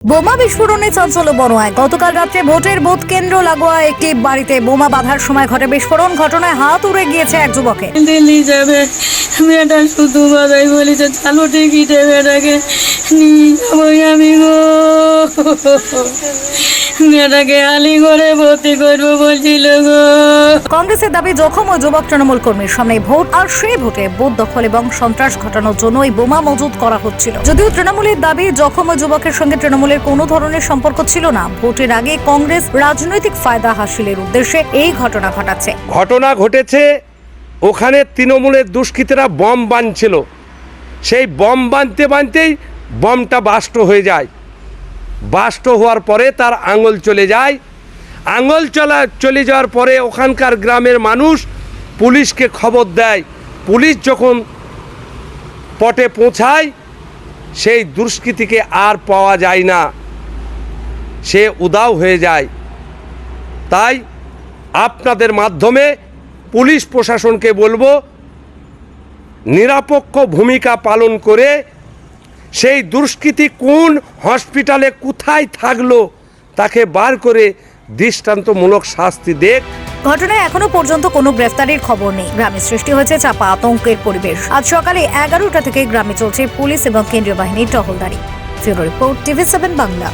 বোমা বিস্ফোরণে চাঞ্চল্য বড়োয়ায় গতকাল রাত্রে ভোটের বুথ কেন্দ্র লাগোয়া একটি বাড়িতে বোমা বাঁধার সময় ঘটে বিস্ফোরণ। ঘটনায় হাত উড়ে গিয়েছে এক যুবকের। দিল্লি যাবে মেয়েটা শুধু বাজাই বলেছে চালু টিকিটে মেয়েটাকে নিয়ে যাবো আমি গো। মেয়েটাকে আলি করে ভর্তি করবো বলছিল গো। কংগ্রেসের দাবি জখম ও যুবক তৃণমূল কর্মীর সামনে ভোট, আর সেই ভোটে বুথ দখল এবং সন্ত্রাস ঘটানোর জন্য এই বোমা মজুত করা হচ্ছিল। যদিও তৃণমূলের দাবি জখম ও যুবকের সঙ্গে তৃণমূলের কোনো ধরনের সম্পর্ক ছিল না। ভোটের আগে কংগ্রেস রাজনৈতিক ফায়দা হাসিলের উদ্দেশ্যে এই ঘটনা ঘটাচ্ছে। ঘটনা ঘটেছে ওখানে তৃণমূলের দুষ্কৃতীরা বম বাঁধছিল, সেই বম বাঁধতেই বমটা বাস্ট হয়ে যায়। বাস্ট হওয়ার পরে তার আঙুল চলে যায়। আঙুল চলে যাওয়ার পরে ওখানকার গ্রামের মানুষ পুলিশকে খবর দেয়। পুলিশ যখন পটে পৌঁছায় সেই দুষ্কৃতীকে আর পাওয়া যায় না, সে উধাও হয়ে যায়। তাই আপনাদের মাধ্যমে পুলিশ প্রশাসনকে বলবো, নিরপেক্ষ ভূমিকা পালন করে সেই দুষ্কৃতী কোন হসপিটালে কোথায় থাকলো তাকে বার করে দৃষ্টান্তমূলক শাস্তি দেখ। ঘটনায় এখনো পর্যন্ত কোনো গ্রেফতারির খবর নেই। গ্রামে সৃষ্টি হয়েছে চাপা আতঙ্কের পরিবেশ। আজ সকালে 11টা থেকে গ্রামে চলছে পুলিশ এবং কেন্দ্রীয় বাহিনীর টহলদারি। Bureau report, TV7 Bangla.